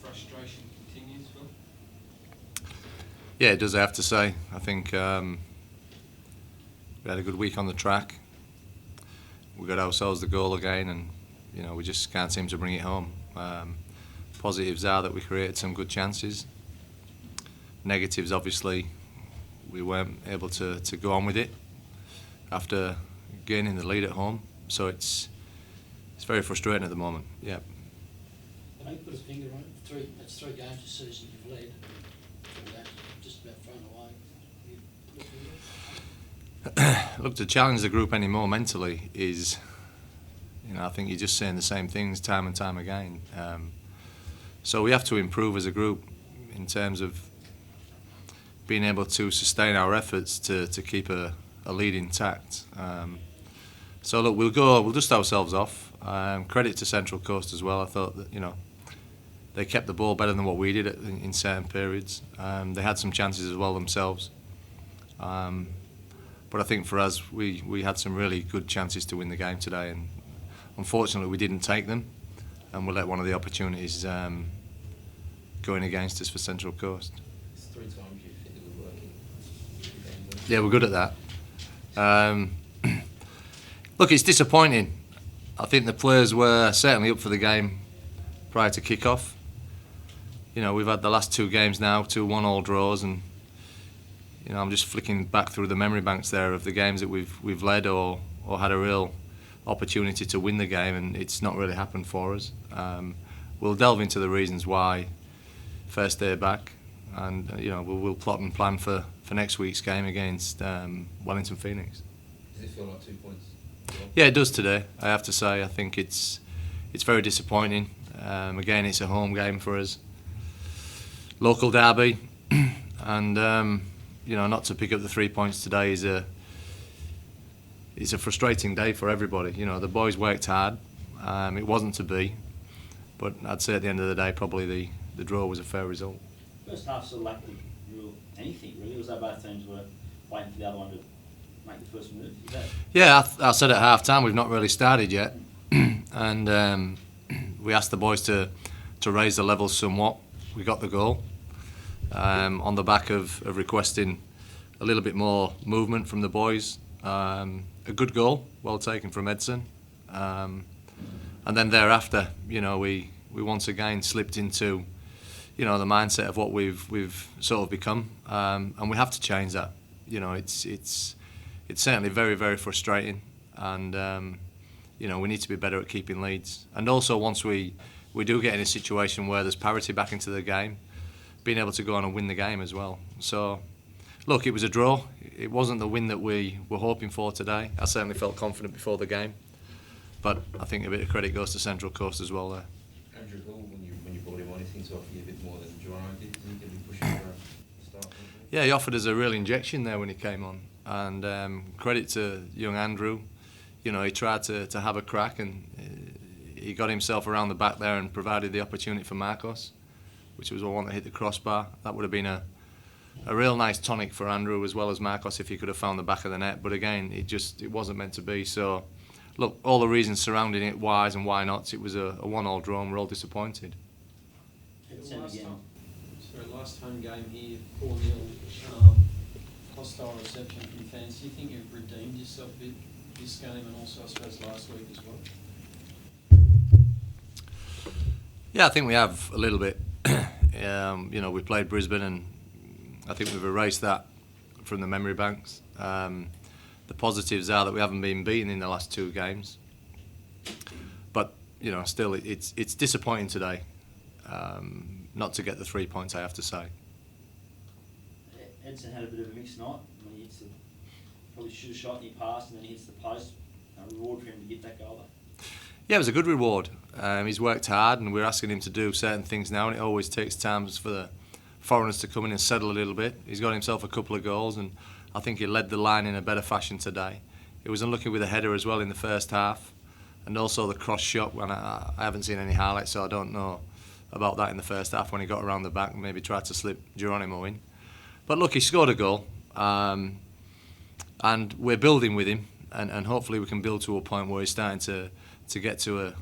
frustration continues, Phil? Yeah, it does, I have to say. I think we had a good week on the track. We got ourselves the goal again, and we just can't seem to bring it home. Positives are that we created some good chances. Negatives, obviously, we weren't able to go on with it after gaining the lead at home. So it's very frustrating at the moment. Yeah. I know you put a finger on it. That's three games this season you've led. That's just about thrown away. You put a finger? Look, to challenge the group anymore mentally is, I think you're just saying the same things time and time again. So we have to improve as a group in terms of being able to sustain our efforts to keep a lead intact. So look, we'll dust ourselves off. Credit to Central Coast as well. I thought that they kept the ball better than what we did in certain periods. They had some chances as well themselves. But I think for us, we had some really good chances to win the game today, and unfortunately we didn't take them, and we let one of the opportunities going against us for Central Coast. It's 3 times you think it was working. Yeah, we're good at that. Look, it's disappointing. I think the players were certainly up for the game prior to kick-off. We've had the last 2 games now, 2 1-all draws, and I'm just flicking back through the memory banks there of the games that we've led or had a real opportunity to win the game, and it's not really happened for us. We'll delve into the reasons why first day back, and we'll plot and plan for next week's game against Wellington Phoenix. Does it feel like 2 points? Yeah, it does today, I have to say. I think it's very disappointing. Again, it's a home game for us, local derby, and not to pick up the 3 points today is a frustrating day for everybody. The boys worked hard. It wasn't to be, but I'd say at the end of the day, probably the draw was a fair result. First half sort of lacked anything really. It was that both teams were waiting for the other one to make the first move. Is that... Yeah, I said at half time we've not really started yet, and we asked the boys to raise the levels somewhat. We got the goal on the back of requesting a little bit more movement from the boys. A good goal, well taken from Edson, and then thereafter, we once again slipped into, the mindset of what we've sort of become, and we have to change that. It's certainly very, very frustrating, and we need to be better at keeping leads. And also, once we do get in a situation where there's parity back into the game, being able to go on and win the game as well. So, look, it was a draw. It wasn't the win that we were hoping for today. I certainly felt confident before the game, but I think a bit of credit goes to Central Coast as well there. Andrew Hill, when you brought him on, he seemed to offer you a bit more than Geronimo did. Did he get him pushing for the start? Yeah, he offered us a real injection there when he came on, and credit to young Andrew. He tried to have a crack, and he got himself around the back there and provided the opportunity for Marcos, which was one that hit the crossbar. That would have been a real nice tonic for Andrew as well as Marcos if he could have found the back of the net. But again, it wasn't meant to be. So, look, all the reasons surrounding it, whys and why nots, it was a 1-all draw, and we're all disappointed. Last home game here, 4-0, hostile reception from fans. Do you think you've redeemed yourself a bit this game and also, I suppose, last week as well? Yeah, I think we have a little bit. We played Brisbane, and I think we've erased that from the memory banks. The positives are that we haven't been beaten in the last 2 games. But, still, it's disappointing today not to get the 3 points, I have to say. Edson had a bit of a mixed night. When he hits probably should have shot and he passed, and then he hits the post. A reward for him to get that goal there. Yeah, it was a good reward. He's worked hard, and we're asking him to do certain things now, and it always takes time for the foreigners to come in and settle a little bit. He's got himself a couple of goals, and I think he led the line in a better fashion today. He was unlucky with a header as well in the first half, and also the cross shot. When I haven't seen any highlights, so I don't know about that in the first half when he got around the back and maybe tried to slip Geronimo in. But look, he scored a goal, and we're building with him, and hopefully we can build to a point where he's starting to get to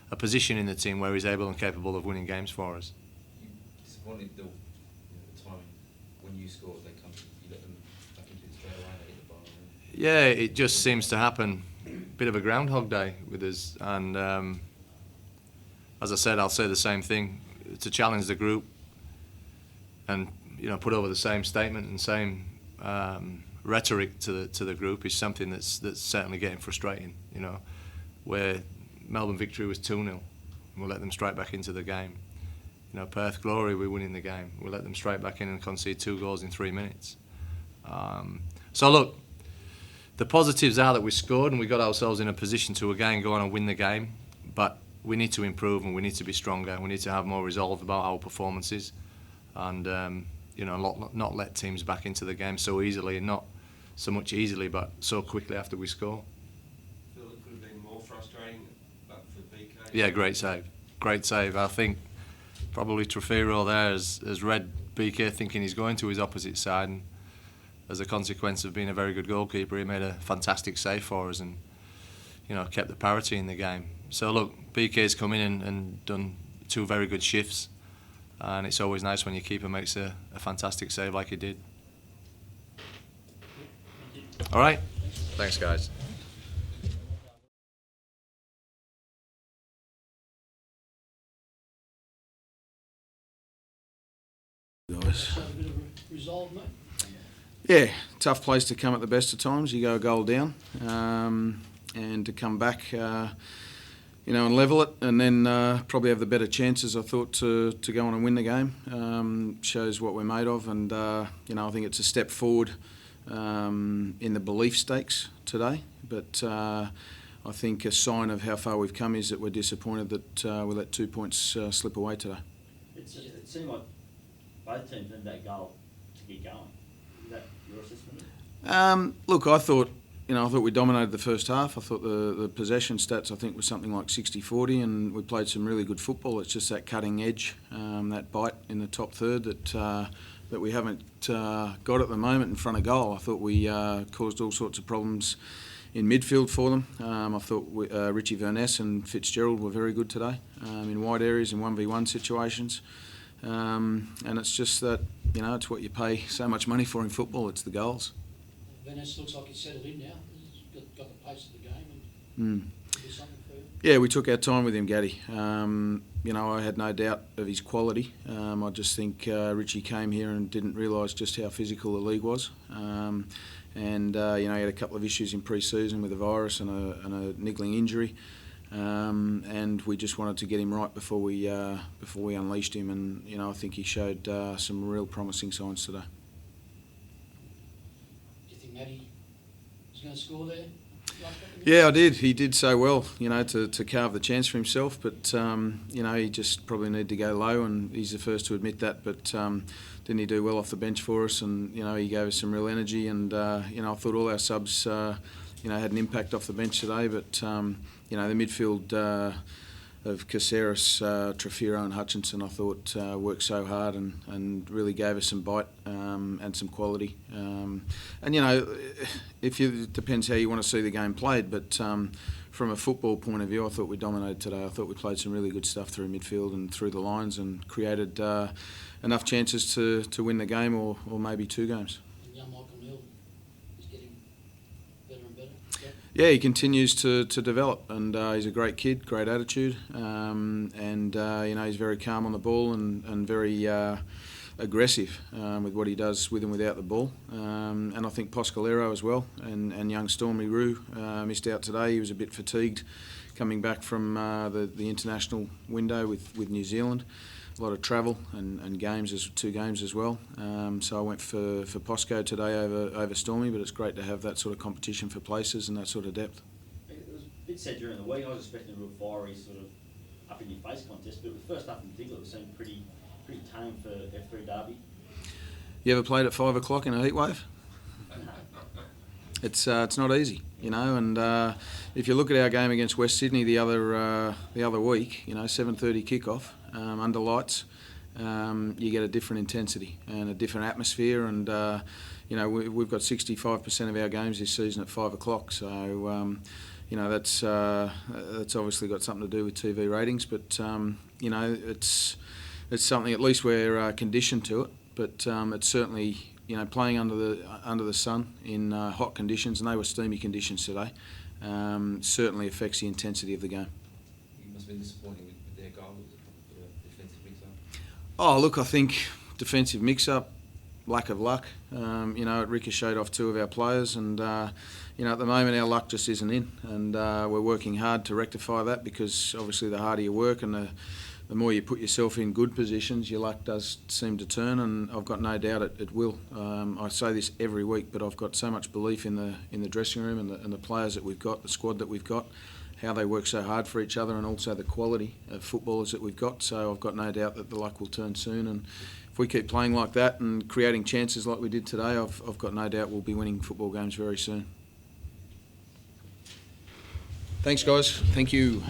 a position in the team where he's able and capable of winning games for us. disappointing the timing. When you score, they come, you let them back into it straight away, they hit the bar. Yeah, it just seems to happen. Bit of a Groundhog Day with us, and as I said, I'll say the same thing. To challenge the group and put over the same statement and same rhetoric to the group is something that's certainly getting frustrating. Where Melbourne Victory was 2-0, and we'll let them straight back into the game. Perth Glory, we're winning the game. We'll let them straight back in and concede 2 goals in 3 minutes. So look, the positives are that we scored and we got ourselves in a position to again go on and win the game, but we need to improve and we need to be stronger. We need to have more resolve about our performances, and not let teams back into the game so easily, and not so much easily, but so quickly after we score. Feel it could have been more frustrating, but for BK. Yeah, great save. I think probably Trefiro there has read BK thinking he's going to his opposite side, and as a consequence of being a very good goalkeeper, he made a fantastic save for us and kept the parity in the game. So look, BK's come in and done 2 very good shifts, and it's always nice when your keeper makes a fantastic save like he did. All right, thanks guys. So a bit of a resolve, mate. Yeah, tough place to come at the best of times. You go a goal down, and to come back, and level it, and then probably have the better chances, I thought, to go on and win the game. Shows what we're made of, and I think it's a step forward in the belief stakes today. But I think a sign of how far we've come is that we're disappointed that we let 2 points slip away today. It seemed like both teams needed that goal to get going. Is that your assessment? Look, I thought we dominated the first half. I thought the possession stats, I think, was something like 60-40, and we played some really good football. It's just that cutting edge, that bite in the top third that we haven't got at the moment in front of goal. I thought we caused all sorts of problems in midfield for them. I thought Richie Verness and Fitzgerald were very good today in wide areas and 1v1 situations. And it's just that, it's what you pay so much money for in football. It's the goals. Venice looks like he's settled in now. He's got the pace of the game and do something for you. Yeah, we took our time with him, Gaddy. I had no doubt of his quality. I just think Richie came here and didn't realise just how physical the league was. He had a couple of issues in pre-season with a virus and a niggling injury. And we just wanted to get him right before we unleashed him, and I think he showed some real promising signs today. Do you think Matty was going to score there? Yeah, I did. He did so well, to carve the chance for himself. But he just probably needed to go low, and he's the first to admit that. But didn't he do well off the bench for us? And he gave us some real energy. And I thought all our subs, had an impact off the bench today. But the midfield of Caceres, Trefiro and Hutchinson, I thought worked so hard and really gave us some bite and some quality. It depends how you want to see the game played, but from a football point of view, I thought we dominated today. I thought we played some really good stuff through midfield and through the lines and created enough chances to win the game or maybe 2 games. And young Michael Neal is getting better and better. Yeah, he continues to develop, and he's a great kid, great attitude, and he's very calm on the ball and very aggressive with what he does with and without the ball. And I think Poscalero as well, and young Stormy Roo missed out today. He was a bit fatigued coming back from the international window with New Zealand. A lot of travel and games, 2 games as well. So I went for Posco today over Stormy, but it's great to have that sort of competition for places and that sort of depth. It was a bit said during the week. I was expecting a real fiery sort of up in your face contest, but the first half in particular it seemed pretty tame for F3 Derby. You ever played at 5 o'clock in a heatwave? It's not easy, and if you look at our game against West Sydney the other week, 7:30 kickoff under lights, you get a different intensity and a different atmosphere, and we've got 65% of our games this season at 5 o'clock, so that's obviously got something to do with TV ratings, but it's it's something, at least we're conditioned to it. But it's certainly, playing under the sun in hot conditions, and they were steamy conditions today, certainly affects the intensity of the game. You must have been disappointed with their goal. Was it probably a defensive mix-up? Oh, look, I think defensive mix-up, lack of luck. It ricocheted off two of our players, and at the moment our luck just isn't in, and we're working hard to rectify that, because obviously the harder you work and the more you put yourself in good positions, your luck does seem to turn, and I've got no doubt it will. I say this every week, but I've got so much belief in the dressing room and the players that we've got, the squad that we've got, how they work so hard for each other, and also the quality of footballers that we've got. So I've got no doubt that the luck will turn soon, and if we keep playing like that and creating chances like we did today, I've got no doubt we'll be winning football games very soon. Thanks, guys. Thank you.